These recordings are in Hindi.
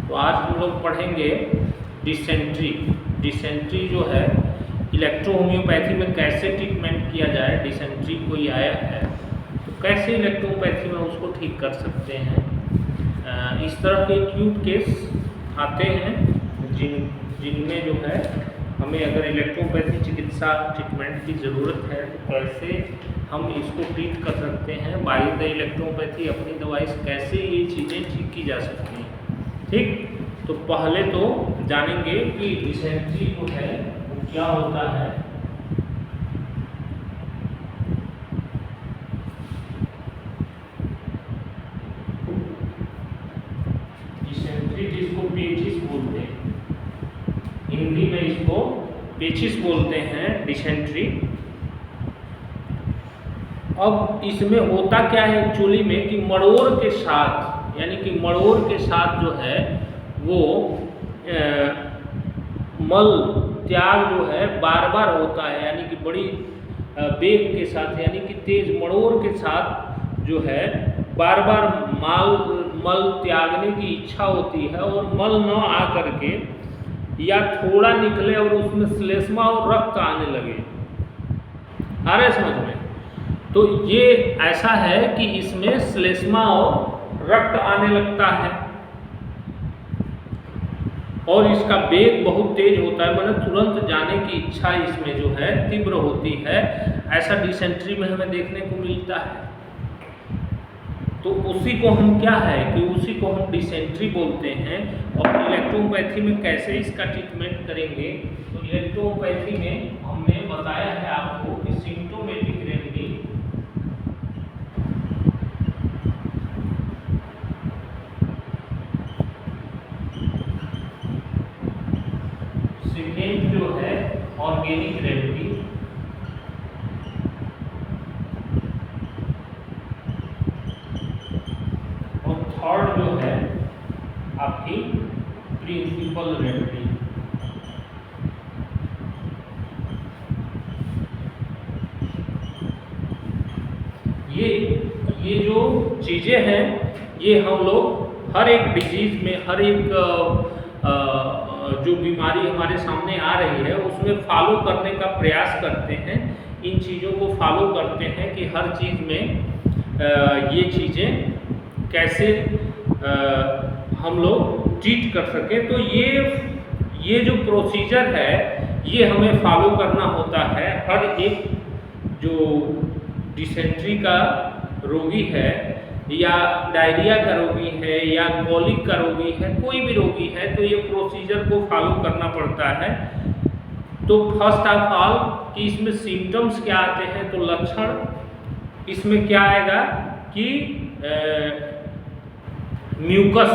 तो आज हम लोग पढ़ेंगे डिसेंट्री। डिसेंट्री जो है इलेक्ट्रो होम्योपैथी में कैसे ट्रीटमेंट किया जाए। डिसेंट्री कोई आया है तो कैसे इलेक्ट्रोपैथी में उसको ठीक कर सकते हैं। इस तरह के एक्यूट केस आते हैं जिनमें जो है हमें अगर इलेक्ट्रोपैथी चिकित्सा ट्रीटमेंट की ज़रूरत है तो कैसे हम इसको ट्रीट कर सकते हैं। बाय द इलेक्ट्रोपैथी अपनी दवाई से कैसे ये चीज़ें ठीक की जा सकती हैं। ठीक, तो पहले तो जानेंगे कि डिसेंट्री जो है वो क्या होता है। डिसेंट्री जिसको पेचिस बोलते हैं, हिंदी में इसको पेचिस बोलते हैं डिसेंट्री। अब इसमें होता क्या है एक्चुअली में कि मड़ोर के साथ, यानी कि मड़ोर के साथ जो है वो मल त्याग जो है बार बार होता है, यानी कि बड़ी वेग के साथ, यानी कि तेज मड़ोर के साथ जो है बार बार मल त्यागने की इच्छा होती है और मल न आ करके या थोड़ा निकले और उसमें श्लेष्मा और रक्त आने लगे। आ रहे समझ में? तो ये ऐसा है कि इसमें श्लेष्मा और रक्त आने लगता है और इसका वेग बहुत तेज होता है, मतलब तुरंत जाने की इच्छा इसमें जो है तीव्र होती है। ऐसा डिसेंट्री में हमें देखने को मिलता है। तो उसी को हम क्या है कि उसी को हम डिसेंट्री बोलते हैं। और इलेक्ट्रोपैथी में कैसे इसका ट्रीटमेंट करेंगे, तो इलेक्ट्रोपैथी में हमने बताया है आपको कि सिम्प्टोमेटिक रेमेडी, सेकेंड जो है ऑर्गेनिक रेमेडी, और थर्ड जो है आपकी प्रिंसिपल रेमेडी। ये जो चीज़ें हैं ये हम लोग हर एक डिजीज में, हर एक जो बीमारी हमारे सामने आ रही है उसमें फॉलो करने का प्रयास करते हैं। इन चीज़ों को फॉलो करते हैं कि हर चीज़ में ये चीज़ें कैसे हम लोग ट्रीट कर सकें। तो ये जो प्रोसीजर है ये हमें फॉलो करना होता है। हर एक जो डिसेंट्री का रोगी है या डायरिया का रोगी है या कॉलिक का रोगी है, कोई भी रोगी है, तो ये प्रोसीजर को फॉलो करना पड़ता है। तो फर्स्ट ऑफ ऑल कि इसमें सिम्टम्स क्या आते हैं, तो लक्षण इसमें क्या आएगा कि म्यूकस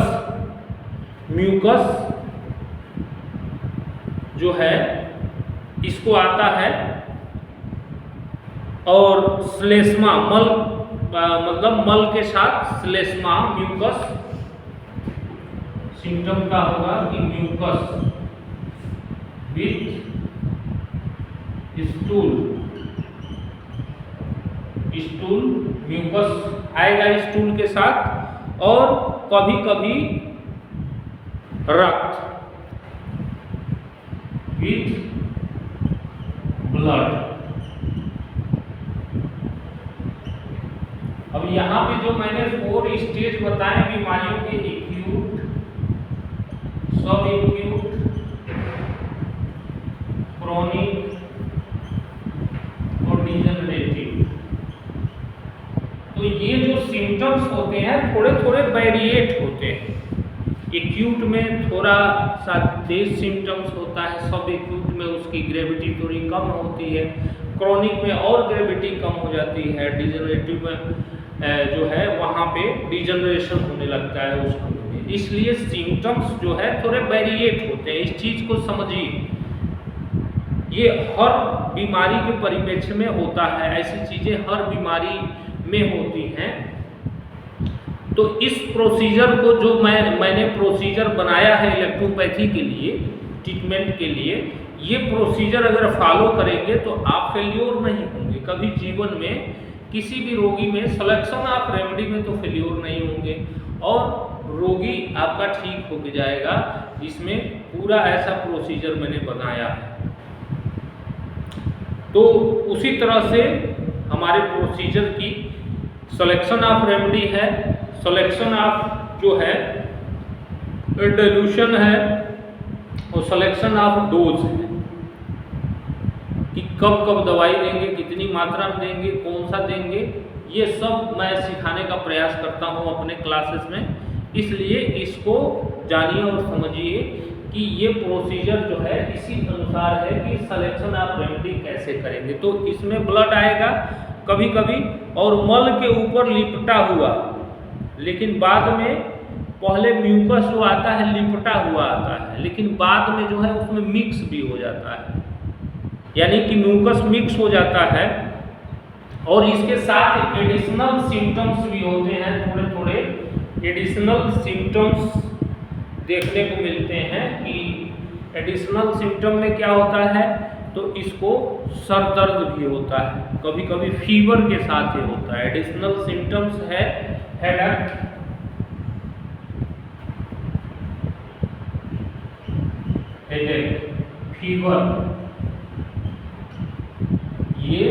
जो है इसको आता है और श्लेष्मा मतलब मल के साथ श्लेष्मा म्यूकस। सिम्टम का होगा कि म्यूकस विथ स्टूल म्यूकस आएगा स्टूल के साथ, और कभी कभी रक्त विथ ब्लड। अब यहाँ पे जो मैंने 4 स्टेज बताए बीमारियों के, एक्यूट, सब एक्यूट, क्रोनिक और डिजेनरेटिव, तो ये जो सिम्टम्स होते हैं थोड़े थोड़े वेरिएट होते हैं। एक्यूट में थोड़ा सा तेज सिम्टम्स होता है, सब एक्यूट में उसकी ग्रेविटी थोड़ी कम होती है, क्रोनिक में और ग्रेविटी कम हो जाती है, डिजेनरेटिव में जो है वहाँ पे डिजेनरेशन होने लगता है उस अंग में। इसलिए सिम्टम्स जो है थोड़े वेरिएट होते हैं। इस चीज़ को समझिए, ये हर बीमारी के परिप्रेक्ष्य में होता है, ऐसी चीज़ें हर बीमारी में होती हैं। तो इस प्रोसीजर को जो मैंने प्रोसीजर बनाया है इलेक्ट्रोपैथी के लिए, ट्रीटमेंट के लिए, ये प्रोसीजर अगर फॉलो करेंगे तो आप फेल्योर नहीं होंगे कभी जीवन में। किसी भी रोगी में सिलेक्शन ऑफ रेमेडी में तो फेल्योर नहीं होंगे। और रोगी आपका ठीक हो जाएगा। इसमें पूरा ऐसा प्रोसीजर मैंने बनाया है। तो उसी तरह से हमारे प्रोसीजर की सिलेक्शन ऑफ रेमेडी है, सिलेक्शन ऑफ जो है डिल्यूशन है और सिलेक्शन ऑफ डोज है कि कब कब दवाई देंगे, कितनी मात्रा में देंगे, कौन सा देंगे, ये सब मैं सिखाने का प्रयास करता हूँ अपने क्लासेस में। इसलिए इसको जानिए और समझिए कि ये प्रोसीजर जो है इसी अनुसार है कि सिलेक्शन ऑफ रेमेडी कैसे करेंगे। तो इसमें ब्लड आएगा कभी कभी और मल के ऊपर लिपटा हुआ, लेकिन बाद में पहले म्यूकस जो आता है लिपटा हुआ आता है, लेकिन बाद में जो है उसमें मिक्स भी हो जाता है, यानी कि म्यूकस मिक्स हो जाता है। और इसके साथ एडिशनल सिम्टम्स भी होते हैं, थोड़े थोड़े एडिशनल सिम्टम्स देखने को मिलते हैं कि एडिशनल सिम्टम में क्या होता है, तो इसको सर दर्द भी होता है, कभी कभी फीवर के साथ ही होता है। एडिशनल सिम्टम्स है हेडेक, फीवर, ये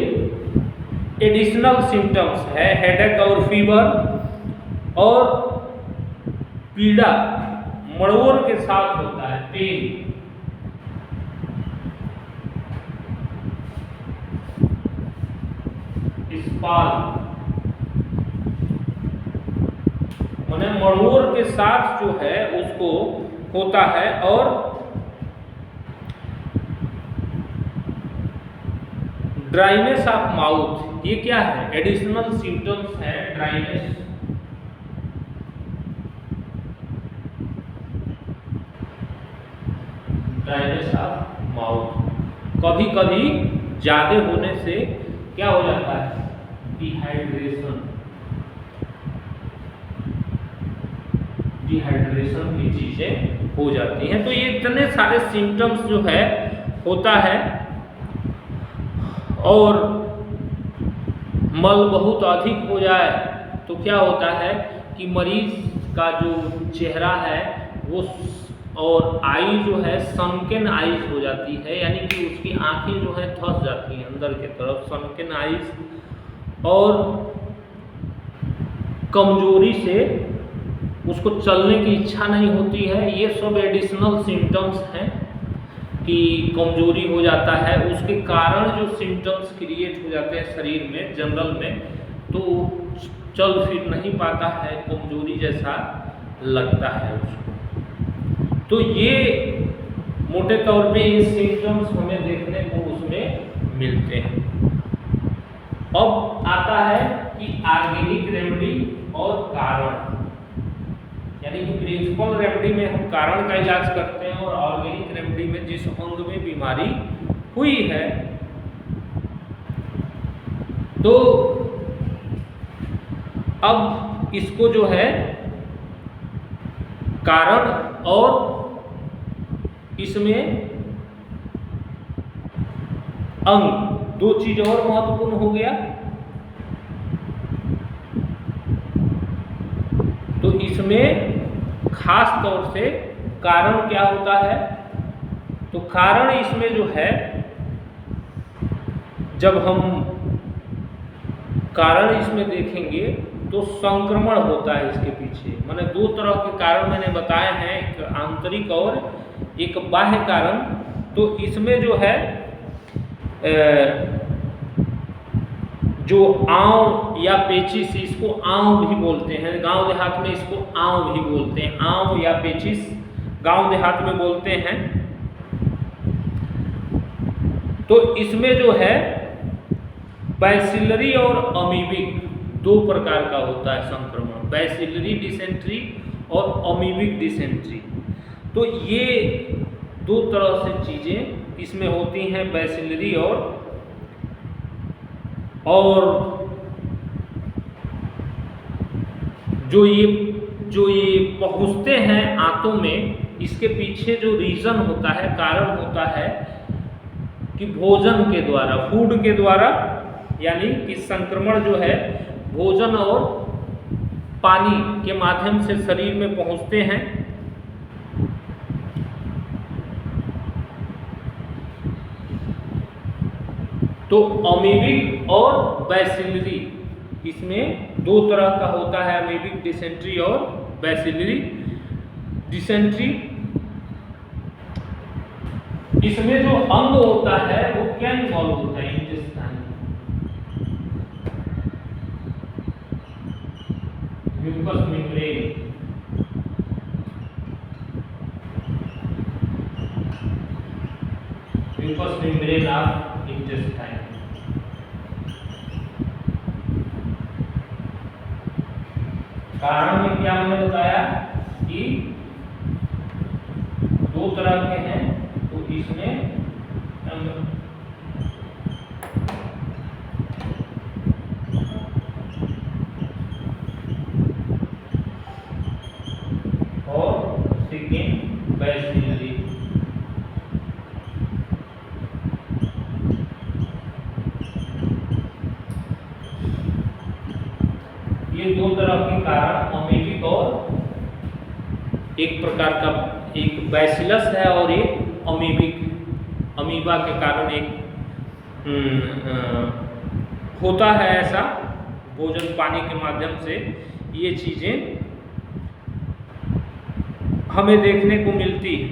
एडिशनल सिम्टम्स है हेडेक और फीवर। और पीड़ा मड़ोर के साथ होता है, पेन, स्पाल, माने मड़ोर के साथ जो है उसको होता है। और ड्राइनेस ऑफ माउथ, ये क्या है, एडिशनल सिम्टम्स है ड्राइनेस, ड्राइनेस ऑफ माउथ। कभी कभी ज्यादा होने से क्या हो जाता है, डिहाइड्रेशन, डिहाइड्रेशन की चीजें हो जाती हैं। तो ये इतने सारे सिम्टम्स जो है होता है। और मल बहुत अधिक हो जाए तो क्या होता है कि मरीज का जो चेहरा है वो और आई जो है सनकेन आइज हो जाती है, यानी कि उसकी आंखें जो है धंस जाती हैं अंदर की तरफ, सनकेन आइज। और कमजोरी से उसको चलने की इच्छा नहीं होती है। ये सब एडिशनल सिम्टम्स हैं कि कमजोरी हो जाता है, उसके कारण जो सिम्टम्स क्रिएट हो जाते हैं शरीर में जनरल में, तो चल फिर नहीं पाता है, कमजोरी जैसा लगता है उसको। तो ये मोटे तौर पे ये सिम्टम्स हमें देखने को उसमें मिलते हैं। अब आता है कि ऑर्गेनिक रेमेडी और कारण, यानी कि प्रिंसिपल रेमेडी में हम कारण का इलाज करते हैं और ऑर्गेनिक रेमेडी में जिस अंग में बीमारी हुई है। तो अब इसको जो है कारण और इसमें अंग, दो चीज और महत्वपूर्ण हो गया। तो इसमें खास तौर से कारण क्या होता है, तो कारण इसमें जो है, जब हम कारण इसमें देखेंगे तो संक्रमण होता है इसके पीछे। माने दो तरह के कारण मैंने बताए हैं, एक आंतरिक और एक बाह्य कारण। तो इसमें जो है जो आंव या पेचिस, इसको आंव भी बोलते हैं, गांव देहात में इसको आंव भी बोलते हैं, आंव या पेचिस गांव देहात में बोलते हैं। तो इसमें जो है बैसिलरी और अमीबिक दो प्रकार का होता है संक्रमण, बैसिलरी डिसेंट्री और अमीबिक डिसेंट्री। तो ये दो तरह से चीजें इसमें होती हैं, बैसिलरी और जो ये पहुंचते हैं आंतों में, इसके पीछे जो रीजन होता है, कारण होता है कि भोजन के द्वारा, फूड के द्वारा, यानी कि संक्रमण जो है भोजन और पानी के माध्यम से शरीर में पहुंचते हैं। तो अमीबिक और बैसिलरी, इसमें दो तरह का होता है, अमीबिक डिसेंट्री और बैसिलरी डिसेंट्री। इसमें जो अंग होता है वो क्या इन्वॉल्व होता है? Intestine, mucous membrane, mucous membrane of intestine. कारण में क्या हमने बताया कि दो तरह के हैं, तो इसमें और सेकेंड बैसिलरी। ये दो तरह के कारण, अमीबिक और एक प्रकार का, एक बैसिलस है और एक अमीबिक, अमीबा के कारण एक होता है ऐसा, भोजन पानी के माध्यम से ये चीजें हमें देखने को मिलती है।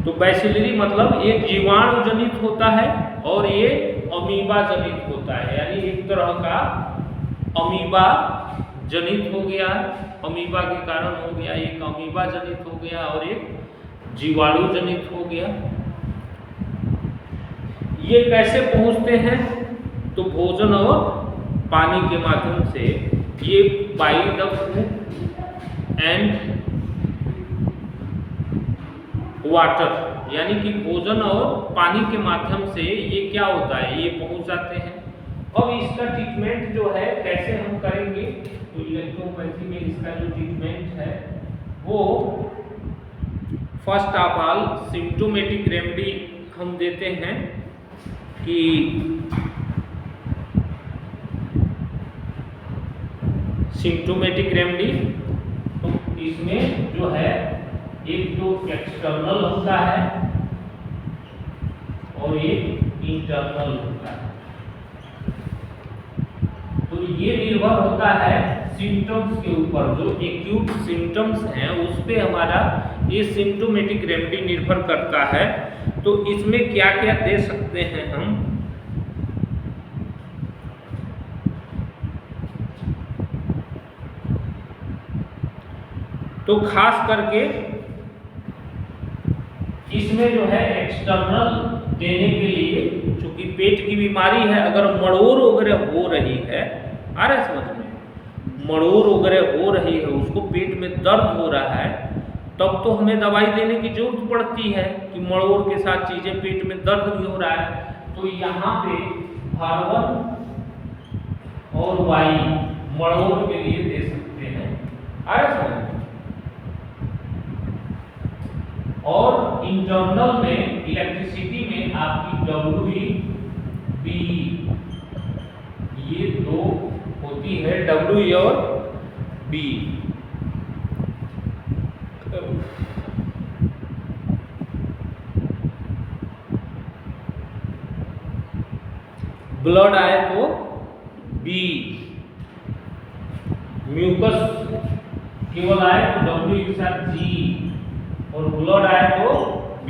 तो बैसिलरी मतलब एक जीवाणु जनित होता है और ये अमीबा जनित होता है, यानी एक तरह का अमीबा जनित हो गया, अमीबा के कारण हो गया, एक अमीबा जनित हो गया और एक जीवाणु जनित हो गया। ये कैसे पहुंचते हैं? तो भोजन और पानी के माध्यम से, ये by the food and water, यानी कि भोजन और पानी के माध्यम से ये क्या होता है, ये पहुंच जाते हैं। अब इसका ट्रीटमेंट जो है कैसे हम करेंगे? तो इलेक्ट्रोपैथी में इसका जो ट्रीटमेंट है वो first of all symptomatic remedy हम देते हैं कि सिम्प्टोमेटिक रेमेडी, तो इसमें जो है एक तो एक्सटर्नल होता है और एक इंटरनल होता है। तो ये निर्भर होता है सिम्टम्स के ऊपर, जो एक्यूट सिम्टम्स हैं उस पे हमारा ये सिम्प्टोमेटिक रेमेडी निर्भर करता है। तो इसमें क्या क्या दे सकते हैं हम? तो खास करके इसमें जो है एक्सटर्नल देने के लिए, चूंकि पेट की बीमारी है, अगर मड़ोर वगैरह हो रही है, आ रहा है समझ में, मड़ोर वगैरह हो रही है, उसको पेट में दर्द हो रहा है, तब तो हमें दवाई देने की जरूरत पड़ती है कि मड़ोर के साथ चीजें, पेट में दर्द भी हो रहा है। तो यहाँ पे हार्मोन और वाई मड़ोर के लिए दे सकते हैं, आ रहा है समझ में। और इंटरनल में इलेक्ट्रिसिटी में आपकी WB, ये दो होती है, W और B। ब्लड आए तो B, म्यूकस केवल आए तो W के साथ G, और ब्लड आए तो B।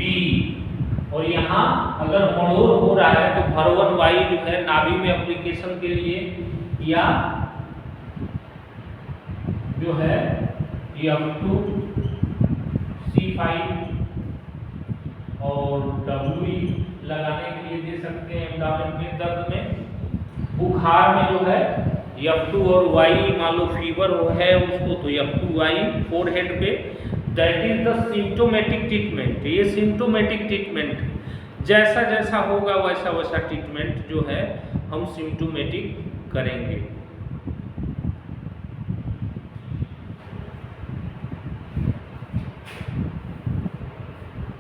और यहाँ अगर मड़ोर हो रहा है तो भरवन वाई जो है नाभि में एप्लीकेशन के लिए, या जो है F2 C5 और WE लगाने के लिए दे सकते हैं एब्डोमेन में दर्द में। बुखार में जो है F2 और Y, मान लो फीवर है उसको तो F2Y फोरहेड पे, that is the symptomatic treatment. ये सिम्प्टोमेटिक ट्रीटमेंट जैसा जैसा होगा वैसा वैसा ट्रीटमेंट जो है हम सिम्प्टोमेटिक करेंगे।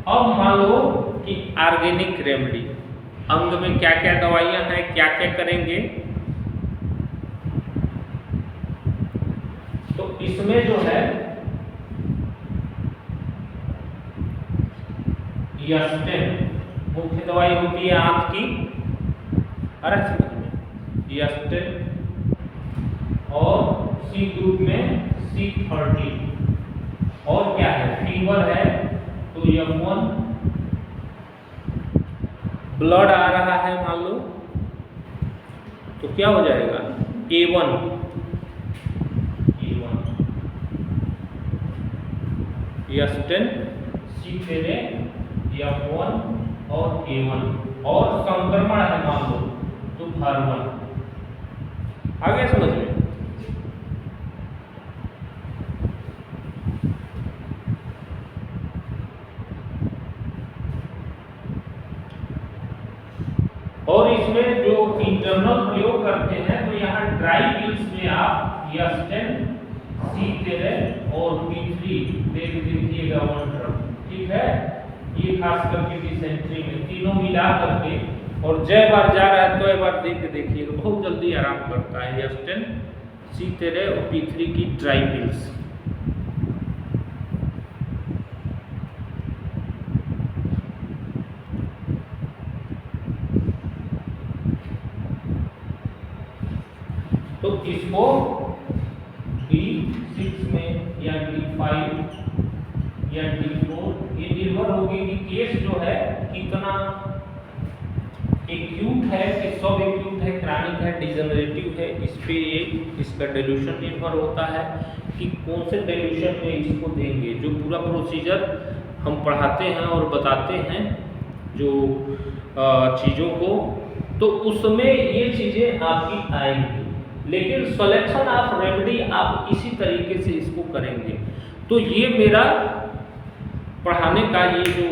अब मान लो कि ऑर्गेनिक रेमेडी, अंग में क्या क्या दवाइयां हैं, क्या क्या करेंगे। तो इसमें जो है यस्टेन मुख्य दवाई होती है आंत की, अरे समझ में, यस्टेन, और सी ग्रुप में C30, और क्या है, फीवर है तो F1, ब्लड आ रहा है मान लो तो क्या हो जाएगा A1, यस्टेन, C3, F1 और A1, और संक्रमण है मान लो तो हार्मोन। आ गया समझ में? और इसमें जो इंटरनल प्रयोग करते हैं तो यहाँ ड्राई पिल्स में आप यस्टेन, C3 और B3 देख दीजिएगा 1 ड्रॉप, ठीक है। ये खास करके डिसेंट्री में तीनों मिला करके, और जय बार जा रहा है तो एक बार देख के देखिएगा, बहुत जल्दी आराम करता है यस्टेन, C3 और B3 की ड्राई पिल्स। तो इसको D6 में या D5 या D4 ये निर्भर होगी कि केस जो है कितना एक्यूट है कि सब एक्यूट है, क्रॉनिक है, डिजेनरेटिव है, इस पे ये इसका डिल्यूशन निर्भर होता है कि कौन से डिल्यूशन में इसको देंगे। जो पूरा प्रोसीजर हम पढ़ाते हैं और बताते हैं जो चीज़ों को, तो उसमें ये चीज़ें आपकी आएंगी, लेकिन सिलेक्शन ऑफ रेमेडी आप इसी तरीके से इसको करेंगे। तो ये मेरा पढ़ाने का ये जो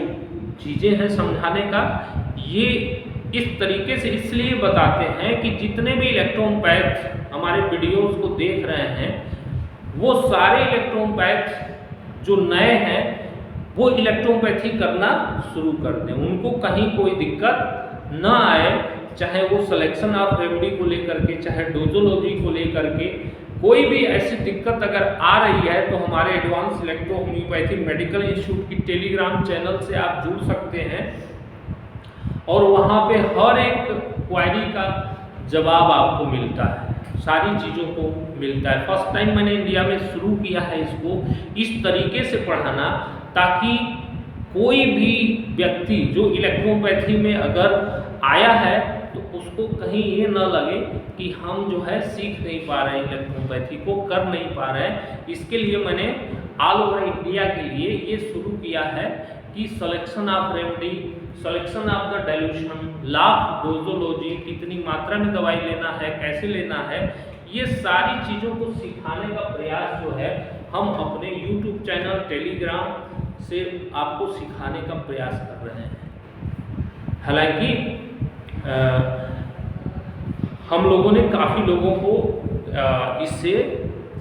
चीज़ें हैं समझाने का, ये इस तरीके से इसलिए बताते हैं कि जितने भी इलेक्ट्रोपैथ हमारे वीडियोस को देख रहे हैं वो सारे इलेक्ट्रोपैथ जो नए हैं वो इलेक्ट्रोपैथी करना शुरू कर दें, उनको कहीं कोई दिक्कत ना आए, चाहे वो सिलेक्शन ऑफ रेमेडी को लेकर के, चाहे डोजोलॉजी को लेकर के, कोई भी ऐसी दिक्कत अगर आ रही है तो हमारे advance electro homeopathy medical institute की टेलीग्राम चैनल से आप जुड़ सकते हैं, और वहाँ पे हर एक क्वेरी का जवाब आपको मिलता है, सारी चीज़ों को मिलता है। फर्स्ट टाइम मैंने इंडिया में शुरू किया है इसको इस तरीके से पढ़ाना, ताकि कोई भी व्यक्ति जो इलेक्ट्रोपैथी में अगर आया है तो उसको कहीं ये ना लगे कि हम जो है सीख नहीं पा रहे हैं, इलेक्ट्रोपैथी को कर नहीं पा रहे हैं। इसके लिए मैंने ऑल ओवर इंडिया के लिए ये शुरू किया है कि selection of remedy, selection of the dilution, लाभ डोजोलॉजी, कितनी मात्रा में दवाई लेना है, कैसे लेना है, ये सारी चीज़ों को सिखाने का प्रयास जो है हम अपने YouTube चैनल टेलीग्राम से आपको सिखाने का प्रयास कर रहे हैं। हालांकि हम लोगों ने काफ़ी लोगों को इससे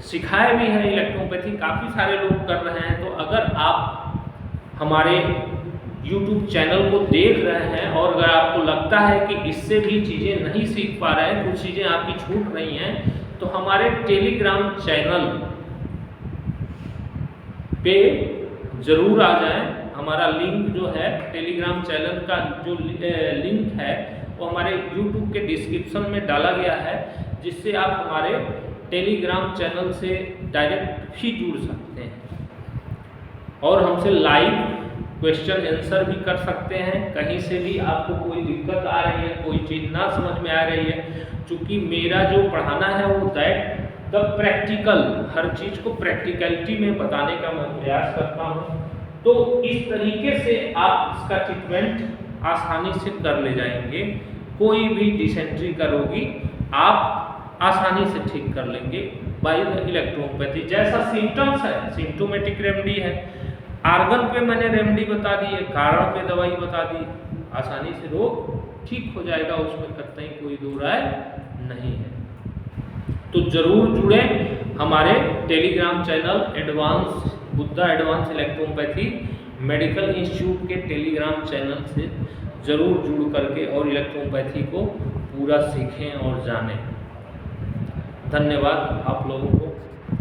सिखाया भी है, इलेक्ट्रोपैथी काफ़ी सारे लोग कर रहे हैं। तो अगर आप हमारे YouTube चैनल को देख रहे हैं और अगर आपको लगता है कि इससे भी चीज़ें नहीं सीख पा रहे हैं, कुछ चीज़ें आपकी छूट रही हैं, तो हमारे टेलीग्राम चैनल पे ज़रूर आ जाएं। हमारा लिंक जो है टेलीग्राम चैनल का जो लिंक है वो हमारे YouTube के डिस्क्रिप्शन में डाला गया है, जिससे आप हमारे टेलीग्राम चैनल से डायरेक्ट भी जुड़ सकते हैं और हमसे लाइव क्वेश्चन आंसर भी कर सकते हैं। कहीं से भी आपको कोई दिक्कत आ रही है, कोई चीज़ ना समझ में आ रही है, चूँकि मेरा जो पढ़ाना है वो दैट द प्रैक्टिकल, हर चीज़ को प्रैक्टिकलिटी में बताने का मैं प्रयास करता हूँ। तो इस तरीके से आप इसका ट्रीटमेंट आसानी से कर ले जाएंगे। कोई भी डिसेंट्री का रोगी आप आसानी से ठीक कर लेंगे बाय द इलेक्ट्रोपैथी। जैसा सिम्टम्स है सिम्टोमेटिक रेमेडी है, आर्गन पे मैंने रेमेडी बता दी है, कारण पे दवाई बता दी, आसानी से रोग ठीक हो जाएगा, उसमें कतई कोई दो राय नहीं है। तो जरूर जुड़ें हमारे Telegram channel advance Buddha advance electropathy medical institute के टेलीग्राम चैनल से जरूर जुड़ करके और इलेक्ट्रोपैथी को पूरा सीखें और जानें। धन्यवाद आप लोगों को।